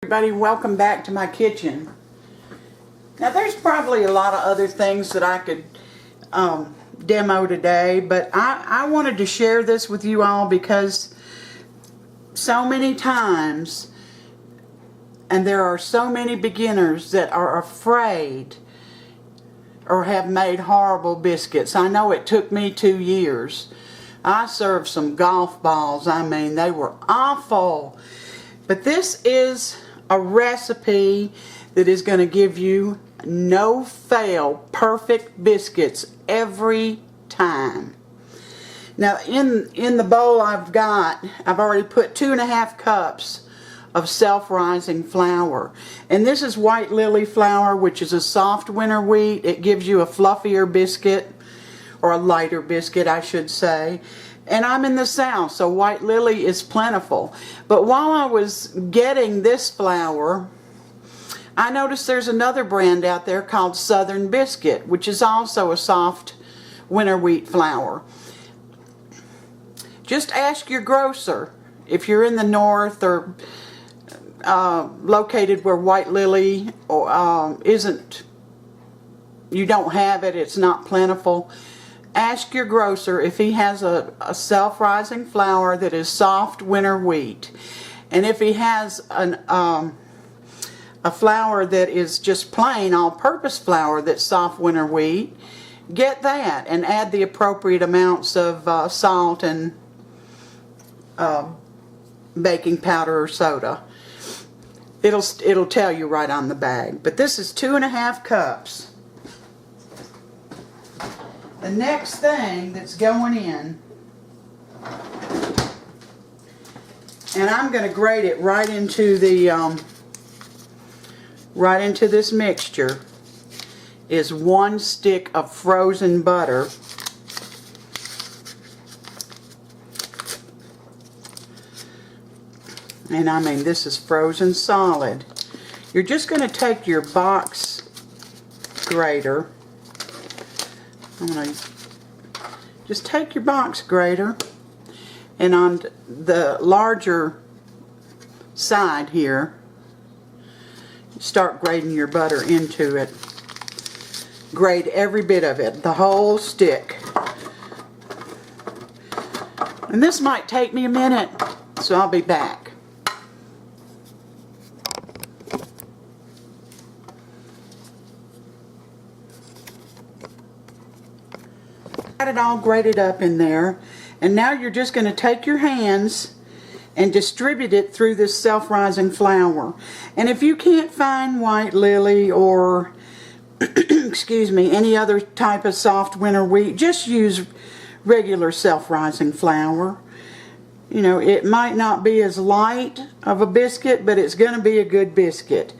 Everybody, welcome back to my kitchen. Now there's probably a lot of other things that I could demo today, but I wanted to share this with you all because so many times, and there are so many beginners that are afraid or have made horrible biscuits. I know it took me 2 years. I served some golf balls. I mean, they were awful. But this is a recipe that is going to give you no fail perfect biscuits every time. Now in the bowl I've already put 2.5 cups of self-rising flour, and this is white lily flour, which is a soft winter wheat. It gives you a fluffier biscuit, or a lighter biscuit I should say. And I'm in the South, so white lily is plentiful. But while I was getting this flour, I noticed there's another brand out there called Southern Biscuit, which is also a soft winter wheat flour. Just ask your grocer if you're in the north or located where white lily isn't, you don't have it, it's not plentiful. Ask your grocer if he has a self-rising flour that is soft winter wheat. And if he has a flour that is just plain all-purpose flour that's soft winter wheat, get that and add the appropriate amounts of salt and baking powder or soda. It'll tell you right on the bag. But this is 2.5 cups. The next thing that's going in, and I'm going to grate it right into the this mixture, is 1 stick of frozen butter. And I mean, this is frozen solid. You're just going to take your box grater. I'm going to just take your box grater, and on the larger side here, start grating your butter into it. Grate every bit of it, the whole stick. And this might take me a minute, so I'll be back. Got it all grated up in there, and now you're just going to take your hands and distribute it through this self-rising flour. And if you can't find white lily or excuse me, any other type of soft winter wheat, just use regular self-rising flour. You know, it might not be as light of a biscuit, but it's going to be a good biscuit.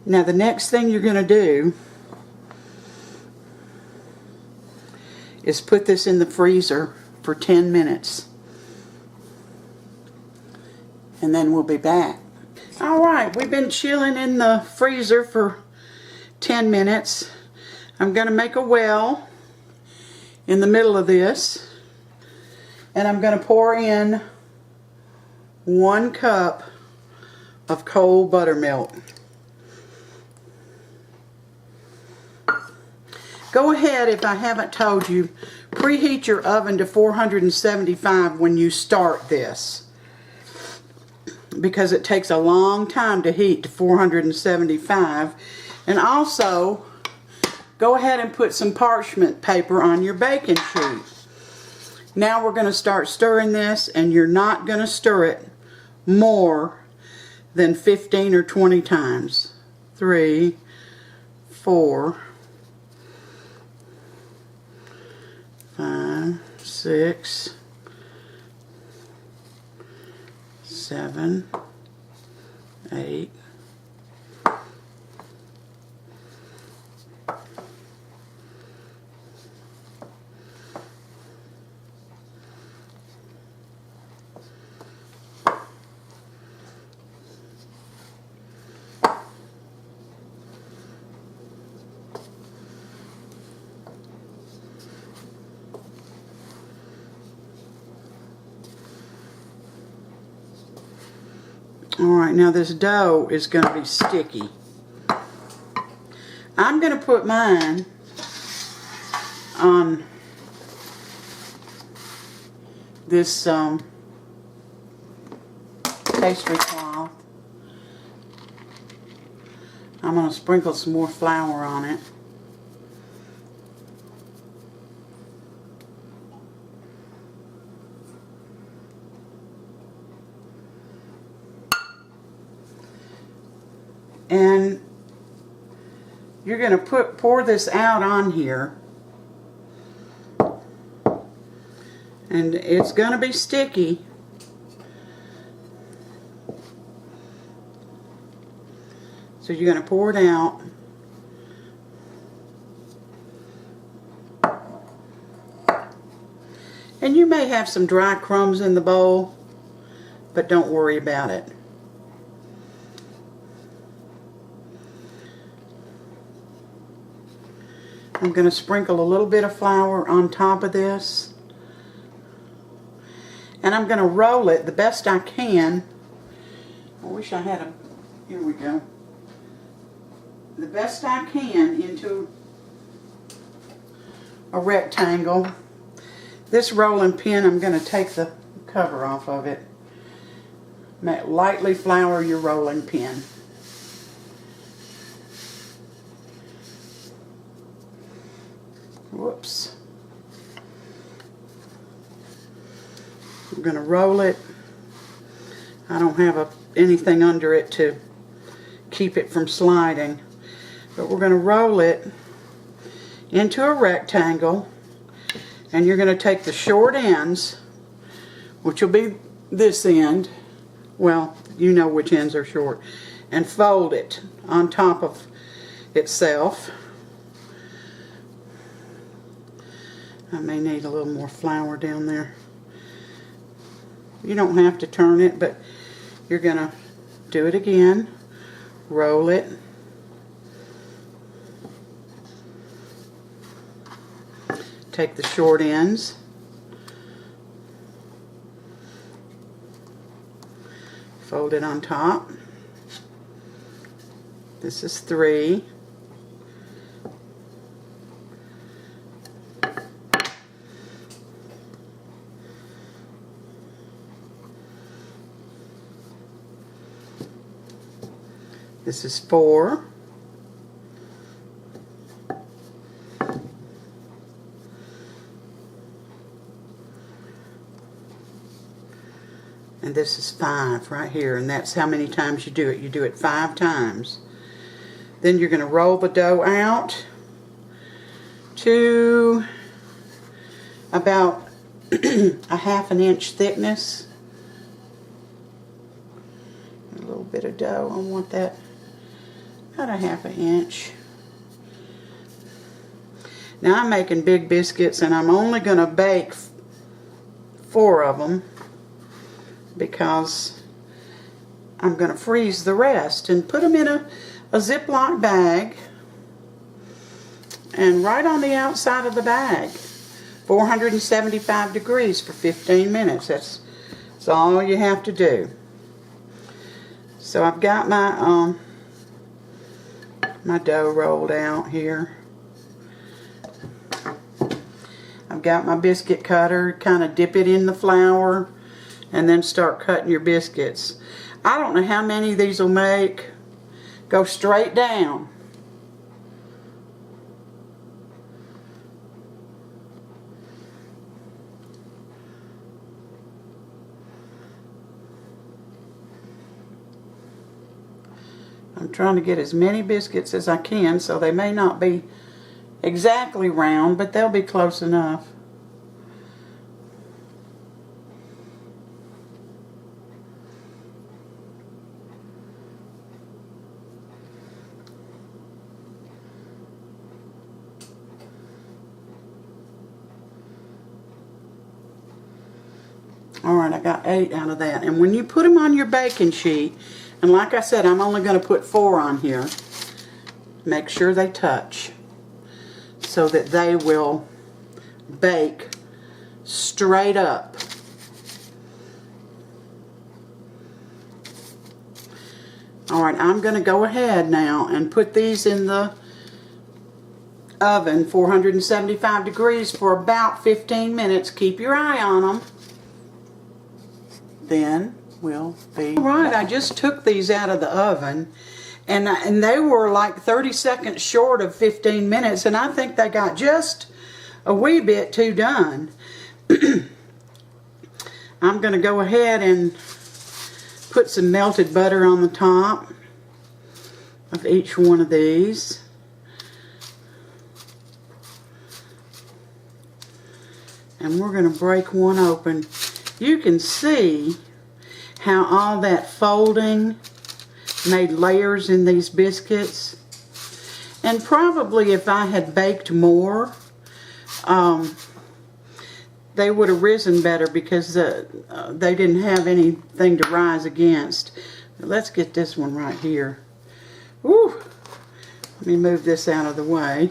Now the next thing you're going to do is put this in the freezer for 10 minutes. And then we'll be back. Alright, we've been chilling in the freezer for 10 minutes. I'm going to make a well in the middle of this. And I'm going to pour in 1 cup of cold buttermilk. Go ahead, if I haven't told you, preheat your oven to 475 when you start this, because it takes a long time to heat to 475. And also, go ahead and put some parchment paper on your baking sheet. Now we're going to start stirring this, and you're not going to stir it more than 15 or 20 times. 3, 4, 5, 6, 7, 8, 9. Alright, now this dough is going to be sticky. I'm going to put mine on this pastry cloth. I'm going to sprinkle some more flour on it. And you're going to pour this out on here. And it's going to be sticky. So you're going to pour it out. And you may have some dry crumbs in the bowl, but don't worry about it. I'm going to sprinkle a little bit of flour on top of this. And I'm going to roll it the best I can. I wish I had a, here we go. The best I can into a rectangle. This rolling pin, I'm going to take the cover off of it. Lightly flour your rolling pin. Whoops. I'm going to roll it. I don't have anything under it to keep it from sliding. But we're going to roll it into a rectangle. And you're going to take the short ends, which will be this end. Well, you know which ends are short. And fold it on top of itself. I may need a little more flour down there. You don't have to turn it, but you're going to do it again. Roll it. Take the short ends. Fold it on top. This is 3. This is 4. And this is 5 right here, and that's how many times you do it. You do it 5 times. Then you're going to roll the dough out to about a 1/2 inch thickness. A little bit of dough, I want that about a 1/2 inch. Now I'm making big biscuits, and I'm only going to bake 4 of them because I'm going to freeze the rest and put them in a Ziploc bag, and right on the outside of the bag, 475 degrees for 15 minutes. That's all you have to do. So I've got my my dough rolled out here. I've got my biscuit cutter. Kind of dip it in the flour and then start cutting your biscuits. I don't know how many these will make. Go straight down. I'm trying to get as many biscuits as I can, so they may not be exactly round, but they'll be close enough. Alright, I got 8 out of that. And when you put them on your baking sheet, and like I said, I'm only going to put 4 on here, make sure they touch so that they will bake straight up. Alright, I'm going to go ahead now and put these in the oven, 475 degrees, for about 15 minutes. Keep your eye on them. Then we'll be... Alright, I just took these out of the oven, and they were like 30 seconds short of 15 minutes, and I think they got just a wee bit too done. I'm going to go ahead and put some melted butter on the top of each one of these. And we're going to break one open. You can see how all that folding made layers in these biscuits. And probably if I had baked more, they would have risen better because they didn't have anything to rise against. Let's get this one right here. Woo! Let me move this out of the way.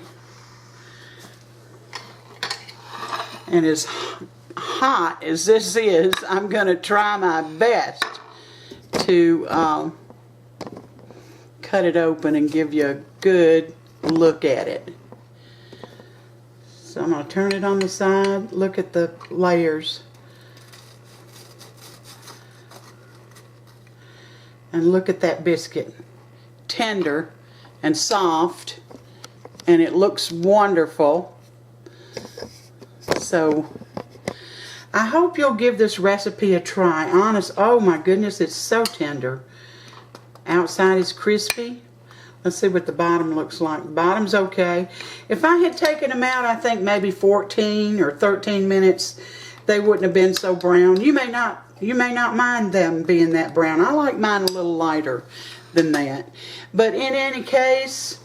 And as hot as this is, I'm going to try my best to cut it open and give you a good look at it. So I'm going to turn it on the side. Look at the layers. And look at that biscuit. Tender and soft. And it looks wonderful. So I hope you'll give this recipe a try. Honest, oh my goodness, it's so tender. Outside is crispy. Let's see what the bottom looks like. The bottom's okay. If I had taken them out, I think maybe 14 or 13 minutes, they wouldn't have been so brown. You may not mind them being that brown. I like mine a little lighter than that. But in any case,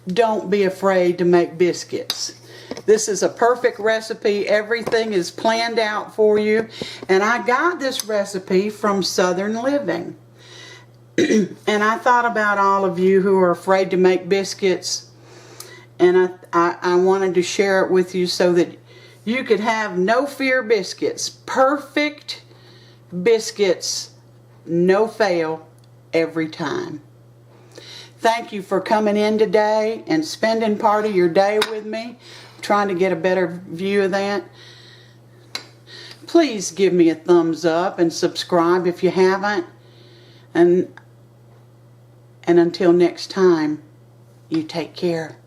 don't be afraid to make biscuits. This is a perfect recipe. Everything is planned out for you. And I got this recipe from Southern Living. And I thought about all of you who are afraid to make biscuits, and I wanted to share it with you so that you could have no fear biscuits. Perfect biscuits, no fail, every time. Thank you for coming in today and spending part of your day with me, trying to get a better view of that. Please give me a thumbs up and subscribe if you haven't. And until next time, you take care.